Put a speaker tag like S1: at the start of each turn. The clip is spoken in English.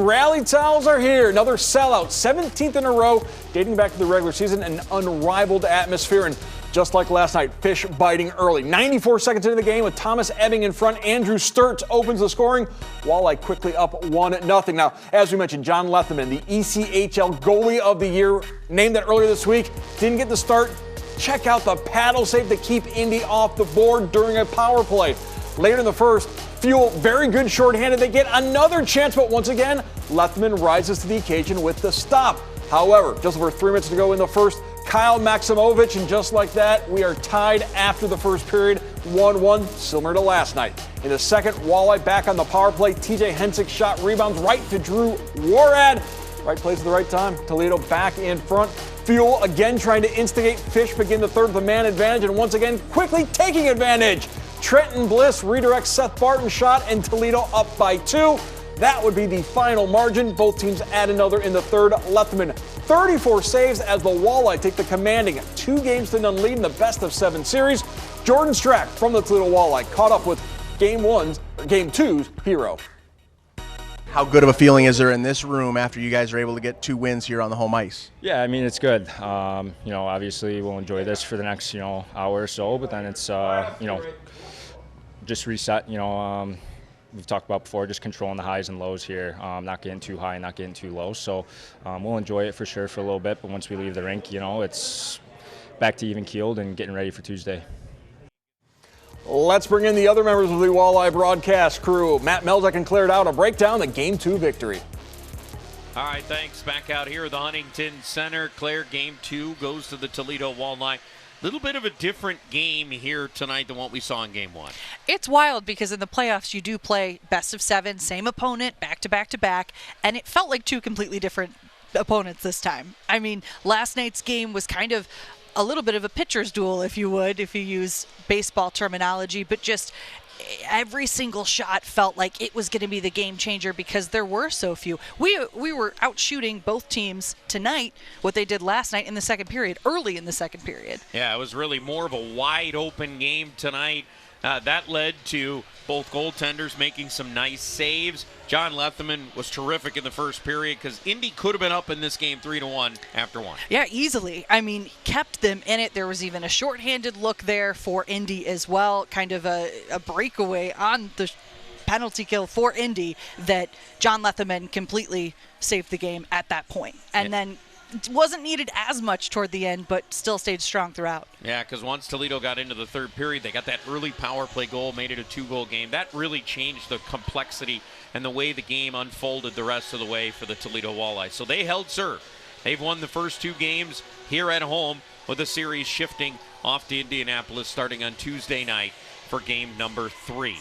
S1: rally towels are here. Another sellout, 17th in a row, dating back to the regular season, an unrivaled atmosphere. And just like last night, fish biting early. 94 seconds into the game with Thomas Ebbing in front. Andrew Sturt opens the scoring. Walleye quickly up 1-0. Now, as we mentioned, John Lethemon, the ECHL Goalie of the Year, named that earlier this week, didn't get the start. Check out the paddle save to keep Indy off the board during a power play. Later in the first, Fuel, very good shorthanded. They get another chance, but once again, Lethemon rises to the occasion with the stop. However, just over 3 minutes to go in the first, Kyle Maximovich, and just like that, we are tied after the first period, 1-1, similar to last night. In the second, Walleye back on the power play. TJ Hensick shot rebounds right to Drew Warad. Right place at the right time. Toledo back in front. Fuel again trying to instigate. Fish begin the third with a man advantage, and once again, quickly taking advantage. Trenton Bliss redirects Seth Barton's shot, and Toledo up by 2. That would be the final margin. Both teams add another in the third. Lethemon 34 saves as the Walleye take the commanding 2-0 lead in the best-of-7 series. Jordan Strack from the Toledo Walleye caught up with Game 2's hero.
S2: How good of a feeling is there in this room after you guys are able to get 2 wins here on the home ice?
S3: Yeah, I mean, it's good. Obviously we'll enjoy this for the next, hour or so, but then it's, just reset, we've talked about before, just controlling the highs and lows here, not getting too high, not getting too low. So we'll enjoy it for sure for a little bit, but once we leave the rink, it's back to even keeled and getting ready for Tuesday.
S1: Let's bring in the other members of the Walleye broadcast crew. Matt Melzek and Claire Dow to break down the Game 2 victory.
S4: All right, thanks. Back out here at the Huntington Center. Claire, Game 2 goes to the Toledo Walleye. Little bit of a different game here tonight than what we saw in Game 1.
S5: It's wild because in the playoffs you do play best of 7, same opponent, back to back to back, and it felt like 2 completely different opponents this time. I mean, last night's game was kind of a little bit of a pitcher's duel, if you use baseball terminology, but just every single shot felt like it was going to be the game changer because there were so few. We were out shooting both teams tonight what they did last night in the second period, early in the second period.
S4: Yeah, it was really more of a wide open game tonight. That led to both goaltenders making some nice saves. John Lethemon was terrific in the first period because Indy could have been up in this game 3-1 after 1.
S5: Yeah, easily. I mean, kept them in it. There was even a shorthanded look there for Indy as well, kind of a breakaway on the penalty kill for Indy that John Lethemon completely saved the game at that point. And then wasn't needed as much toward the end, but still stayed strong throughout.
S4: Yeah, because once Toledo got into the third period, they got that early power play goal, made it a 2-goal game. That really changed the complexity and the way the game unfolded the rest of the way for the Toledo Walleye. So they held serve. They've won the first 2 games here at home, with the series shifting off to Indianapolis starting on Tuesday night for game number 3.